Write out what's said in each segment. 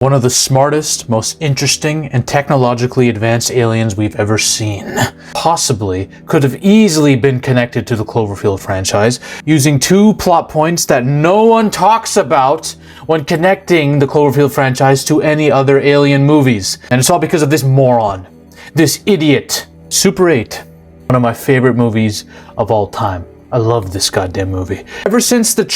One of the smartest, most interesting, and technologically advanced aliens we've ever seen. Possibly could have easily been connected to the Cloverfield franchise using two plot points that no one talks about when connecting the Cloverfield franchise to any other alien movies. And it's all because of this moron. This idiot. Super 8. One of my favorite movies of all time. I love this goddamn movie. Ever since the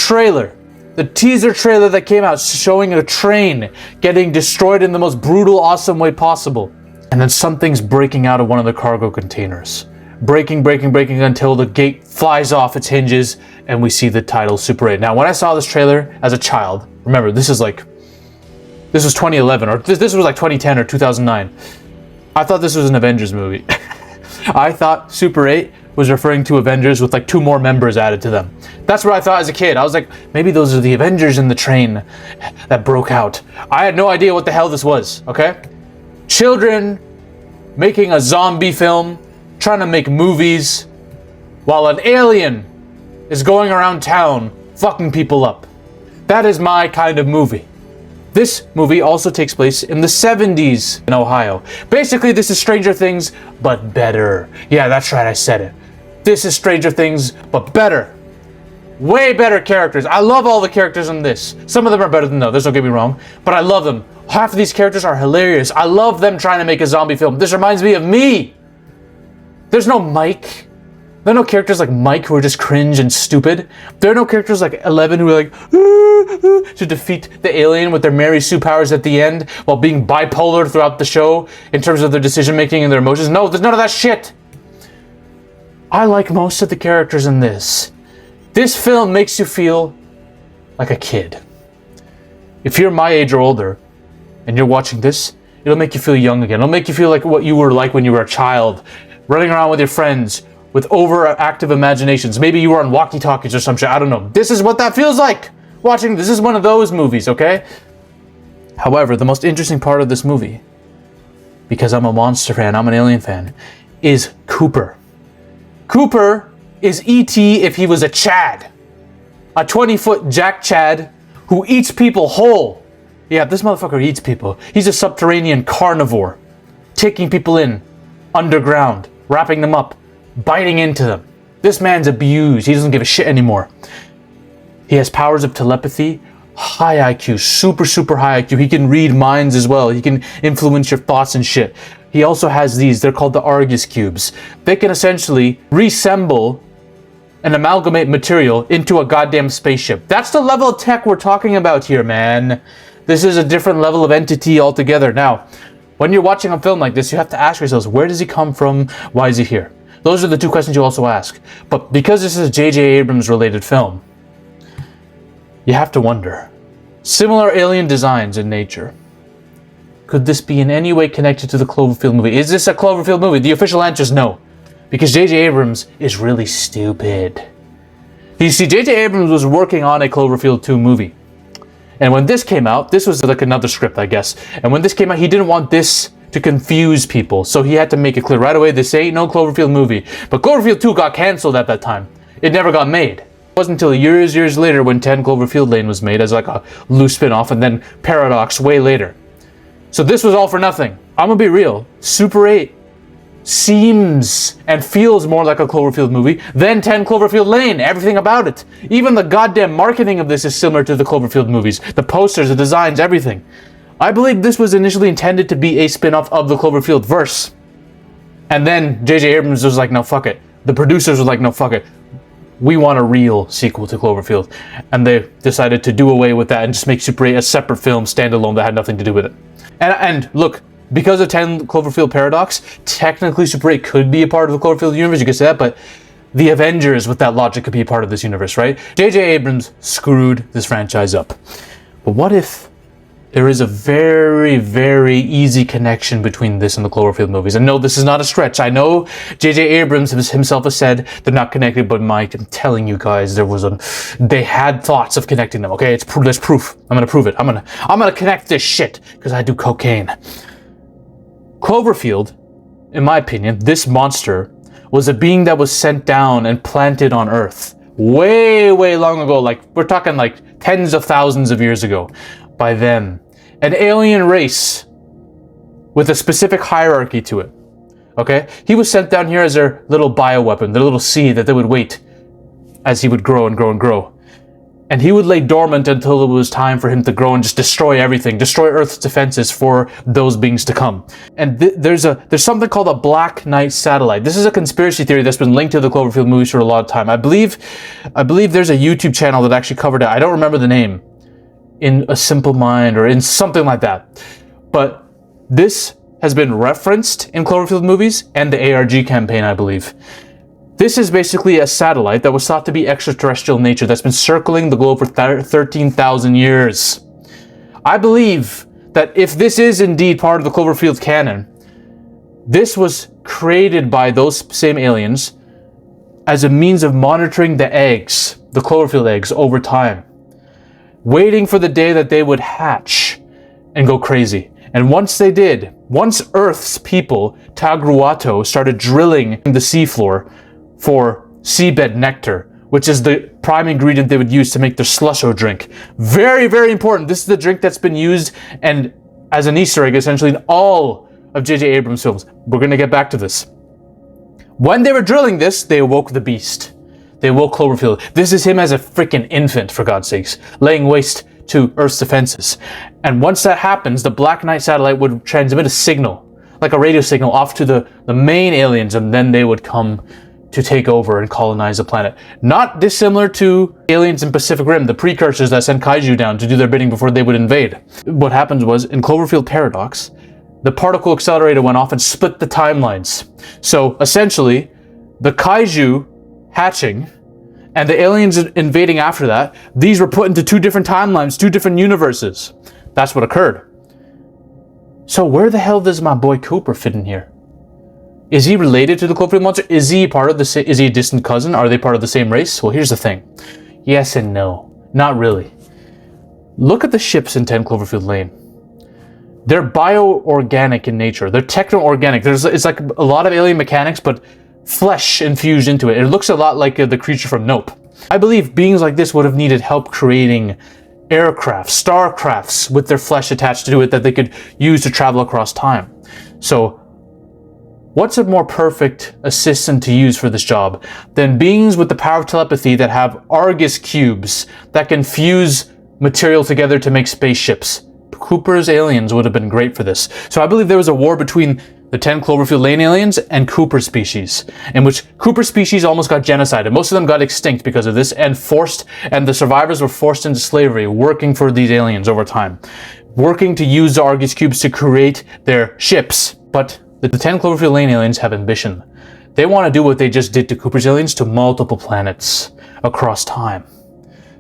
teaser trailer that came out showing a train getting destroyed in the most brutal, awesome way possible. And then something's breaking out of one of the cargo containers. Breaking until the gate flies off its hinges and we see the title Super 8. Now, when I saw this trailer as a child, remember, this was 2011, or this was like 2010 or 2009. I thought this was an Avengers movie. I thought Super 8 was referring to Avengers with like 2 more members added to them. That's what I thought as a kid. I was like, maybe those are the Avengers in the train that broke out. I had no idea what the hell this was, okay? Children making a zombie film, trying to make movies, while an alien is going around town fucking people up. That is my kind of movie. This movie also takes place in the 70s in Ohio. Basically, this is Stranger Things, but better. Yeah, that's right, I said it. This is Stranger Things, but better. Way better characters. I love all the characters in this. Some of them are better than others, don't get me wrong, but I love them. Half of these characters are hilarious. I love them trying to make a zombie film. This reminds me of me. There's no Mike. There are no characters like Mike who are just cringe and stupid. There are no characters like Eleven who are like, to defeat the alien with their Mary Sue powers at the end while being bipolar throughout the show in terms of their decision making and their emotions. No, there's none of that shit. I like most of the characters in this. This film makes you feel like a kid. If you're my age or older and you're watching this, it'll make you feel young again. It'll make you feel like what you were like when you were a child, running around with your friends with overactive imaginations. Maybe you were on walkie-talkies or some shit. I don't know. This is what that feels like. Watching this is one of those movies, okay? However, the most interesting part of this movie, because I'm a monster fan, I'm an alien fan, is Cooper. Cooper is E.T. if he was a Chad. A 20-foot Jack Chad who eats people whole. Yeah, this motherfucker eats people. He's a subterranean carnivore, taking people in underground, wrapping them up, biting into them. This man's abused. He doesn't give a shit anymore. He has powers of telepathy, high IQ, super high IQ. He can read minds as well. He can influence your thoughts and shit. He also has these, they're called the Argus cubes. They can essentially reassemble and amalgamate material into a goddamn spaceship. That's the level of tech we're talking about here, man. This is a different level of entity altogether. Now, when you're watching a film like this, you have to ask yourselves, where does he come from? Why is he here? Those are the 2 questions you also ask. But because this is a J.J. Abrams related film, you have to wonder, similar alien designs in nature, could this be in any way connected to the Cloverfield movie? Is this a Cloverfield movie? The official answer is no. Because J.J. Abrams is really stupid. You see, J.J. Abrams was working on a Cloverfield 2 movie. And when this came out, this was like another script, I guess. And when this came out, he didn't want this to confuse people. So he had to make it clear right away, this ain't no Cloverfield movie. But Cloverfield 2 got canceled at that time. It never got made. It wasn't until years later when 10 Cloverfield Lane was made as like a loose spin-off, and then Paradox way later. So this was all for nothing. I'm gonna be real. Super 8 seems and feels more like a Cloverfield movie than 10 Cloverfield Lane. Everything about it. Even the goddamn marketing of this is similar to the Cloverfield movies. The posters, the designs, everything. I believe this was initially intended to be a spin-off of the Cloverfield verse. And then J.J. Abrams was like, no, fuck it. The producers were like, no, fuck it. We want a real sequel to Cloverfield. And they decided to do away with that and just make Super 8 a separate film, standalone, that had nothing to do with it. And look, because of 10 Cloverfield Paradox, technically Super 8 could be a part of the Cloverfield universe, you could say that, but the Avengers with that logic could be a part of this universe, right? J.J. Abrams screwed this franchise up. But what if there is a very easy connection between this and the Cloverfield movies? And no, this is not a stretch. I know J.J. Abrams himself has said they're not connected, but Mike, I'm telling you guys, they had thoughts of connecting them, okay? There's proof. I'm gonna prove it. I'm gonna connect this shit, because I do cocaine. Cloverfield, in my opinion, this monster was a being that was sent down and planted on Earth way long ago. Like, we're talking like tens of thousands of years ago by them. an alien race with a specific hierarchy to it. Okay? He was sent down here as their little bioweapon, their little seed that they would wait as he would grow and grow and grow. And he would lay dormant until it was time for him to grow and just destroy everything, destroy Earth's defenses for those beings to come. And there's something called a Black Knight satellite. This is a conspiracy theory that's been linked to the Cloverfield movies for a lot of time. I believe there's a YouTube channel that actually covered it. I don't remember the name. In A Simple Mind or in something like that. But this has been referenced in Cloverfield movies and the ARG campaign, I believe. This is basically a satellite that was thought to be extraterrestrial in nature that's been circling the globe for 13,000 years. I believe that if this is indeed part of the Cloverfield canon, this was created by those same aliens as a means of monitoring the eggs, the Cloverfield eggs, over time, waiting for the day that they would hatch and go crazy. And once they did, once Earth's people, Tagruato, started drilling the seafloor for seabed nectar, which is the prime ingredient they would use to make their slusho drink. Very, very important. This is the drink that's been used and as an Easter egg, essentially, in all of J.J. Abrams' films. We're going to get back to this. When they were drilling this, they awoke the beast. They awoke Cloverfield. This is him as a freaking infant, for God's sakes, laying waste to Earth's defenses. And once that happens, the Black Knight satellite would transmit a signal, like a radio signal, off to the main aliens, and then they would come to take over and colonize the planet. Not dissimilar to aliens in Pacific Rim, the precursors that sent kaiju down to do their bidding before they would invade. What happens was, in Cloverfield Paradox, the particle accelerator went off and split the timelines. So essentially, the kaiju hatching and the aliens invading after that, these were put into two different timelines, two different universes. That's what occurred. So where the hell does my boy Cooper fit in here? Is he related to the Cloverfield monster? Is he part of the? Is he a distant cousin? Are they part of the same race? Well, here's the thing. Yes and no. Not really. Look at the ships in 10 Cloverfield Lane. They're bioorganic in nature. They're techno-organic. It's like a lot of alien mechanics, but flesh infused into it. It looks a lot like the creature from Nope. I believe beings like this would have needed help creating aircraft, starcrafts with their flesh attached to it that they could use to travel across time. So, what's a more perfect assistant to use for this job than beings with the power of telepathy that have Argus cubes that can fuse material together to make spaceships? Cooper's aliens would have been great for this. So I believe there was a war between the 10 Cloverfield Lane aliens and Cooper species, in which Cooper species almost got genocided. Most of them got extinct because of this and the survivors were forced into slavery, working for these aliens over time, working to use the Argus cubes to create their ships. But the 10 Cloverfield Lane aliens have ambition. They want to do what they just did to Cooper's aliens to multiple planets across time.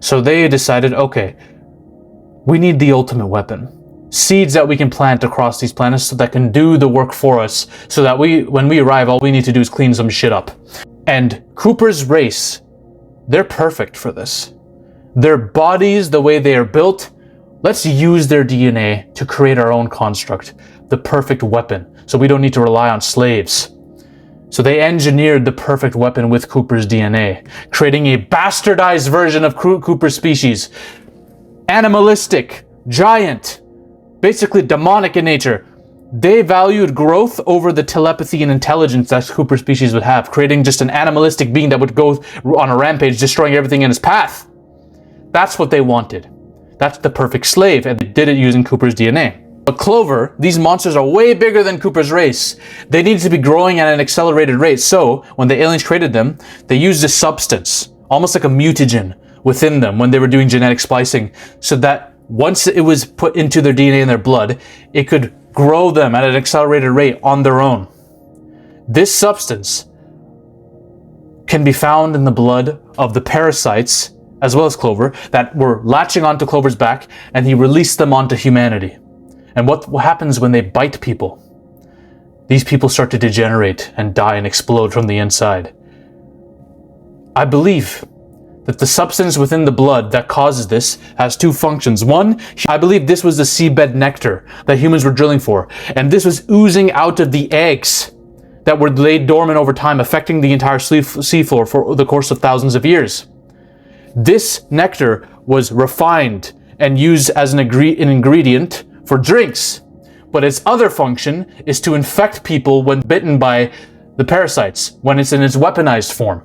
So they decided, okay, we need the ultimate weapon. Seeds that we can plant across these planets so that can do the work for us, so that when we arrive, all we need to do is clean some shit up. And Cooper's race, they're perfect for this. Their bodies, the way they are built, let's use their DNA to create our own construct, the perfect weapon, so we don't need to rely on slaves. So they engineered the perfect weapon with Cooper's DNA, creating a bastardized version of Cooper's species. Animalistic, giant, basically demonic in nature. They valued growth over the telepathy and intelligence that Cooper's species would have, creating just an animalistic being that would go on a rampage, destroying everything in its path. That's what they wanted. That's the perfect slave, and they did it using Cooper's DNA. But Clover, these monsters are way bigger than Cooper's race. They needed to be growing at an accelerated rate, so when the aliens created them, they used a substance, almost like a mutagen, within them when they were doing genetic splicing, so that once it was put into their DNA and their blood, it could grow them at an accelerated rate on their own. This substance can be found in the blood of the parasites, as well as Clover, that were latching onto Clover's back, and he released them onto humanity. And what happens when they bite people? These people start to degenerate and die and explode from the inside. I believe that the substance within the blood that causes this has two functions. One, I believe this was the seabed nectar that humans were drilling for, and this was oozing out of the eggs that were laid dormant over time, affecting the entire seafloor for the course of thousands of years. This nectar was refined and used as an ingredient for drinks, but its other function is to infect people when bitten by the parasites, when it's in its weaponized form.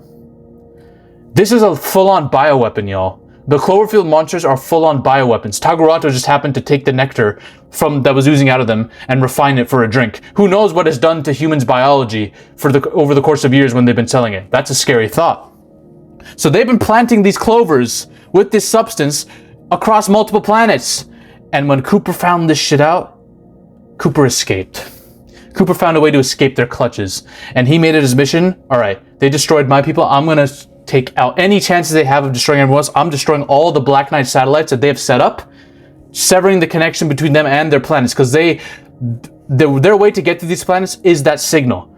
This is a full-on bioweapon, y'all. The Cloverfield monsters are full-on bioweapons. Tagurato just happened to take the nectar that was oozing out of them and refine it for a drink. Who knows what it's done to humans' biology over the course of years when they've been selling it. That's a scary thought. So they've been planting these clovers with this substance across multiple planets. And when Cooper found this shit out, Cooper escaped. Cooper found a way to escape their clutches. And he made it his mission. All right, they destroyed my people. I'm going to take out any chances they have of destroying everyone else. I'm destroying all the Black Knight satellites that they have set up, severing the connection between them and their planets, because their way to get to these planets is that signal.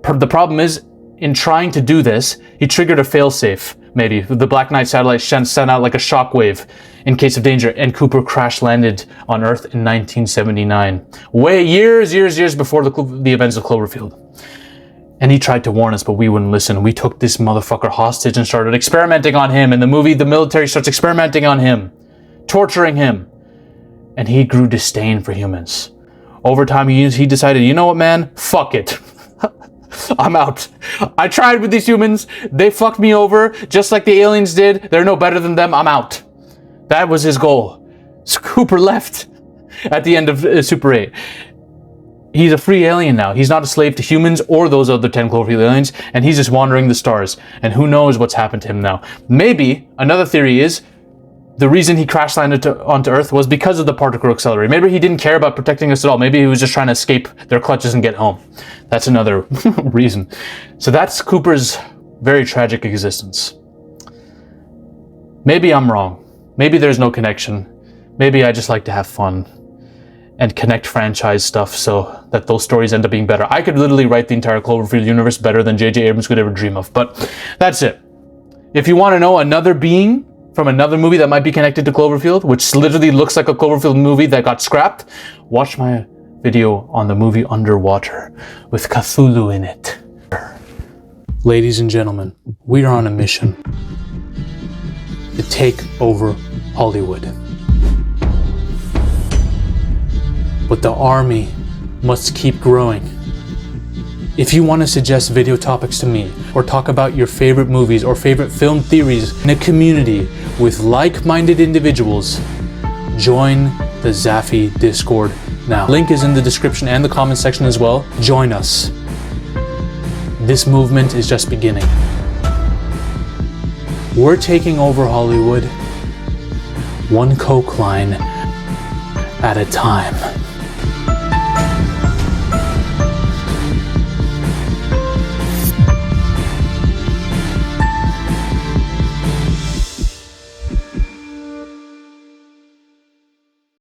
The problem is, in trying to do this, he triggered a failsafe. Maybe the Black Knight satellite sent out like a shockwave in case of danger, and Cooper crash landed on Earth in 1979, years before the events of Cloverfield. And he tried to warn us, but we wouldn't listen. We took this motherfucker hostage and started experimenting on him. In the movie, the military starts experimenting on him, torturing him. And he grew disdain for humans. Over time, he decided, you know what, man? Fuck it. I'm out. I tried with these humans. They fucked me over, just like the aliens did. They're no better than them. I'm out. That was his goal. So Cooper left at the end of Super 8. He's a free alien now. He's not a slave to humans or those other 10 Cloverfield aliens, and he's just wandering the stars. And who knows what's happened to him now. Maybe, another theory is, the reason he crash landed onto Earth was because of the particle accelerator. Maybe he didn't care about protecting us at all. Maybe he was just trying to escape their clutches and get home. That's another reason. So that's Cooper's very tragic existence. Maybe I'm wrong. Maybe there's no connection. Maybe I just like to have fun and connect franchise stuff so that those stories end up being better. I could literally write the entire Cloverfield universe better than J.J. Abrams could ever dream of, but that's it. If you want to know another being from another movie that might be connected to Cloverfield, which literally looks like a Cloverfield movie that got scrapped, watch my video on the movie Underwater with Cthulhu in it. Ladies and gentlemen, we are on a mission to take over Hollywood. But the army must keep growing. If you want to suggest video topics to me, or talk about your favorite movies or favorite film theories in a community with like-minded individuals, join the SCI-FI Discord now. Link is in the description and the comment section as well. Join us. This movement is just beginning. We're taking over Hollywood, one coke line at a time.